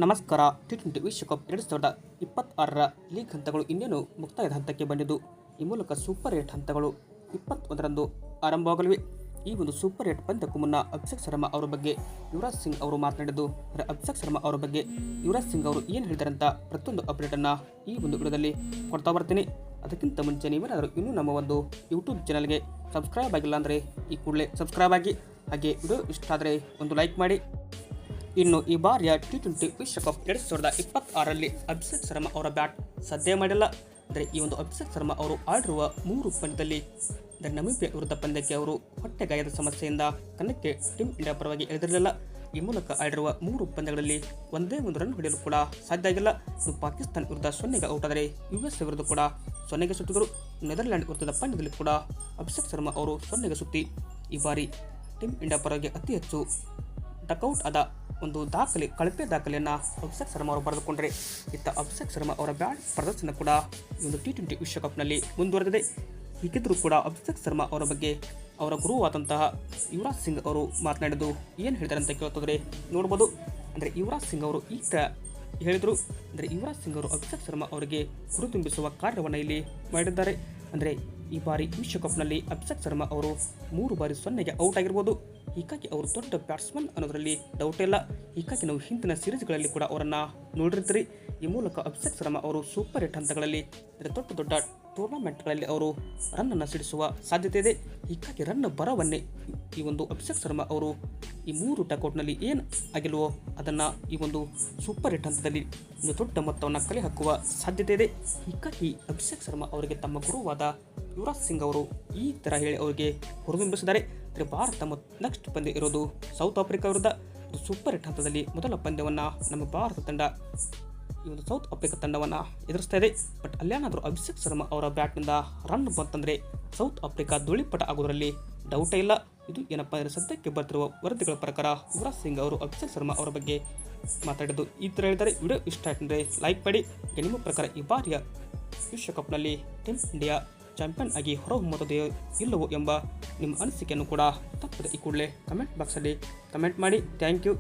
ನಮಸ್ಕಾರ. ಟಿ20 ವಿಶ್ವಕಪ್ 2026ರ ಲೀಗ್ ಹಂತಗಳು ಇನ್ನೇನು ಮುಕ್ತಾಯದ ಹಂತಕ್ಕೆ ಬಂದಿದ್ದು, ಈ ಮೂಲಕ ಸೂಪರ್ 8 ಹಂತಗಳು 21ರಂದು ಆರಂಭವಾಗಲಿವೆ. ಈ ಒಂದು ಸೂಪರ್ 8 ಪಂದ್ಯಕ್ಕೂ ಮುನ್ನ ಅಭಿಷೇಕ್ ಶರ್ಮಾ ಅವರ ಬಗ್ಗೆ ಯುವರಾಜ್ ಸಿಂಗ್ ಅವರು ಮಾತನಾಡಿದ್ದು, ಅಭಿಷೇಕ್ ಶರ್ಮಾ ಅವರ ಬಗ್ಗೆ ಯುವರಾಜ್ ಸಿಂಗ್ ಅವರು ಏನು ಹೇಳಿದಾರಂತ ಪ್ರತಿಯೊಂದು ಅಪ್ಡೇಟನ್ನು ಈ ಒಂದು ವಿಡಿಯೋದಲ್ಲಿ ಕೊಡ್ತಾ ಬರ್ತೀನಿ. ಅದಕ್ಕಿಂತ ಮುಂಚೆ ನೀವೇನಾದರೂ ಇನ್ನೂ ನಮ್ಮ ಒಂದು ಯೂಟ್ಯೂಬ್ ಚಾನಲ್ಗೆ ಸಬ್ಸ್ಕ್ರೈಬ್ ಆಗಿಲ್ಲ ಅಂದರೆ ಈ ಕೂಡಲೇ ಸಬ್ಸ್ಕ್ರೈಬ್ ಆಗಿ, ಹಾಗೆ ವಿಡಿಯೋ ಇಷ್ಟ ಆದರೆ ಒಂದು ಲೈಕ್ ಮಾಡಿ. ಇನ್ನು ಈ ಬಾರಿಯ ಟಿ20 ವಿಶ್ವಕಪ್ 2026ರಲ್ಲಿ ಅಭಿಷೇಕ್ ಶರ್ಮಾ ಅವರ ಬ್ಯಾಟ್ ಸದ್ಯ ಮಾಡಿಲ್ಲ. ಅಂದರೆ ಈ ಒಂದು ಅಭಿಷೇಕ್ ಶರ್ಮಾ ಅವರು ಆಡಿರುವ 3 ಪಂದ್ಯದಲ್ಲಿ ನಮೀಬಿಯಾ ವಿರುದ್ಧ ಪಂದ್ಯಕ್ಕೆ ಅವರು ಹೊಟ್ಟೆ ಗಾಯದ ಸಮಸ್ಯೆಯಿಂದ ಕಣಕ್ಕೆ ಟೀಮ್ ಇಂಡಿಯಾ ಪರವಾಗಿ ಎಳೆದಿರಲಿಲ್ಲ. ಈ ಮೂಲಕ ಆಡಿರುವ 3 ಪಂದ್ಯಗಳಲ್ಲಿ ಒಂದೇ ಒಂದು ರನ್ ಹೊಡೆಯಲು ಕೂಡ ಸಾಧ್ಯ ಆಗಿಲ್ಲ. ಇನ್ನು ಪಾಕಿಸ್ತಾನ ವಿರುದ್ಧ 0ಗೆ ಔಟ್ ಆದರೆ USA ವಿರುದ್ಧ ಕೂಡ 0ಗೆ ಸುತ್ತಿದರು. ನೆದರ್ಲ್ಯಾಂಡ್ ವಿರುದ್ಧದ ಪಂದ್ಯದಲ್ಲಿ ಕೂಡ ಅಭಿಷೇಕ್ ಶರ್ಮಾ ಅವರು 0ಗೆ ಸುತ್ತಿ ಈ ಬಾರಿ ಟೀಮ್ ಇಂಡಿಯಾ ಪರವಾಗಿ ಅತಿ ಹೆಚ್ಚು ಡಕ್ಔಟ್ ಆದ ಒಂದು ಕಳಪೆ ದಾಖಲೆಯನ್ನು ಅಭಿಷೇಕ್ ಶರ್ಮಾ ಅವರು ಬರೆದುಕೊಂಡರೆ, ಇತ್ತ ಅಭಿಷೇಕ್ ಶರ್ಮಾ ಅವರ ಬ್ಯಾಟ್ ಪ್ರದರ್ಶನ ಕೂಡ ಈ ಒಂದು ಟಿ20 ವಿಶ್ವಕಪ್ನಲ್ಲಿ ಮುಂದುವರೆದಿದೆ. ಹೀಗಿದ್ದರೂ ಕೂಡ ಅಭಿಷೇಕ್ ಶರ್ಮಾ ಅವರ ಬಗ್ಗೆ ಅವರ ಗುರುವಾದಂತಹ ಯುವರಾಜ್ ಸಿಂಗ್ ಅವರು ಮಾತನಾಡಿದ್ದು ಏನು ಹೇಳಿದ್ದಾರೆ ಅಂತ ಕೇಳ್ತಿದ್ರೆ ನೋಡ್ಬೋದು. ಅಂದರೆ ಯುವರಾಜ್ ಸಿಂಗ್ ಅವರು ಈ ಥರ ಹೇಳಿದರು. ಅಂದರೆ ಯುವರಾಜ್ ಸಿಂಗ್ ಅವರು ಅಭಿಷೇಕ್ ಶರ್ಮಾ ಅವರಿಗೆ ಹುರಿದುಂಬಿಸುವ ಕಾರ್ಯವನ್ನು ಇಲ್ಲಿ ಮಾಡಿದ್ದಾರೆ. ಅಂದರೆ ಈ ಬಾರಿ ವಿಶ್ವಕಪ್ನಲ್ಲಿ ಅಭಿಷೇಕ್ ಶರ್ಮಾ ಅವರು 3 ಬಾರಿ 0ಗೆ ಔಟ್ ಆಗಿರ್ಬೋದು. ಹೀಗಾಗಿ ಅವರು ದೊಡ್ಡ ಬ್ಯಾಟ್ಸ್ಮನ್ ಅನ್ನೋದರಲ್ಲಿ ಡೌಟೇ ಇಲ್ಲ. ಹೀಗಾಗಿ ನಾವು ಹಿಂದಿನ ಸೀರೀಸ್ಗಳಲ್ಲಿ ಕೂಡ ಅವರನ್ನು ನೋಡಿರ್ತೀರಿ. ಈ ಮೂಲಕ ಅಭಿಷೇಕ್ ಶರ್ಮಾ ಅವರು ಸೂಪರ್ 8 ಹಂತಗಳಲ್ಲಿ ದೊಡ್ಡ ಟೂರ್ನಮೆಂಟ್ಗಳಲ್ಲಿ ಅವರು ರನ್ನನ್ನು ಸಿಡಿಸುವ ಸಾಧ್ಯತೆ ಇದೆ. ಹೀಗಾಗಿ ರನ್ ಬರವನ್ನೇ ಈ ಒಂದು ಅಭಿಷೇಕ್ ಶರ್ಮಾ ಅವರು ಈ 3 ಡಕ್ಔಟ್ನಲ್ಲಿ ಏನು ಆಗಿಲ್ವೋ ಅದನ್ನು ಈ ಒಂದು ಸೂಪರ್ 8 ಹಂತದಲ್ಲಿ ಒಂದು ದೊಡ್ಡ ಮೊತ್ತವನ್ನು ಕಲೆ ಹಾಕುವ ಸಾಧ್ಯತೆ ಇದೆ. ಹೀಗಾಗಿ ಅಭಿಷೇಕ್ ಶರ್ಮಾ ಅವರಿಗೆ ತಮ್ಮ ಗುರುವಾದ ಯುವರಾಜ್ ಸಿಂಗ್ ಅವರು ಈ ಥರ ಹೇಳಿ ಅವರಿಗೆ ಹುರಿದುಂಬಿಸಿದ್ದಾರೆ. ಭಾರತ ನೆಕ್ಸ್ಟ್ ಪಂದ್ಯ ಇರೋದು ಸೌತ್ ಆಫ್ರಿಕಾ ವಿರುದ್ಧ. ಸೂಪರ್ 8 ಹಂತದಲ್ಲಿ ಮೊದಲ ಪಂದ್ಯವನ್ನು ನಮ್ಮ ಭಾರತ ತಂಡ ಈ ಒಂದು ಸೌತ್ ಆಫ್ರಿಕಾ ತಂಡವನ್ನು ಎದುರಿಸ್ತಾ ಇದೆ. ಬಟ್ ಅಲ್ಲೇನಾದರೂ ಅಭಿಷೇಕ್ ಶರ್ಮಾ ಅವರ ಬ್ಯಾಟ್ನಿಂದ ರನ್ ಬಂತಂದರೆ ಸೌತ್ ಆಫ್ರಿಕಾ ಧೂಳಿಪಟ ಆಗೋದರಲ್ಲಿ ಡೌಟೇ ಇಲ್ಲ. ಇದು ಏನಪ್ಪ ಅಂದರೆ ಸದ್ಯಕ್ಕೆ ಬರ್ತಿರುವ ವರದಿಗಳ ಪ್ರಕಾರ ಯುವರಾಜ್ ಸಿಂಗ್ ಅವರು ಅಭಿಷೇಕ್ ಶರ್ಮಾ ಅವರ ಬಗ್ಗೆ ಮಾತಾಡಿದ್ದು ಈ ಥರ ಹೇಳಿದ್ದಾರೆ. ವಿಡಿಯೋ ಇಷ್ಟ ಆಯ್ತಂದರೆ ಲೈಕ್ ಮಾಡಿ. ನಿಮ್ಮ ಪ್ರಕಾರ ಈ ಬಾರಿಯ ವಿಶ್ವಕಪ್ನಲ್ಲಿ ಟೀಮ್ ಇಂಡಿಯಾ ಚಾಂಪಿಯನ್ ಆಗಿ ಹೊರಹೊಮ್ಮುತ್ತದೆಯೋ ಇಲ್ಲವೋ ಎಂಬ ನಿಮ್ಮ ಅನಿಸಿಕೆಯನ್ನು ಕೂಡ ತಪ್ಪದೆ ಈ ಕೂಡಲೇ ಕಮೆಂಟ್ ಬಾಕ್ಸಲ್ಲಿ ಕಮೆಂಟ್ ಮಾಡಿ. Thank you.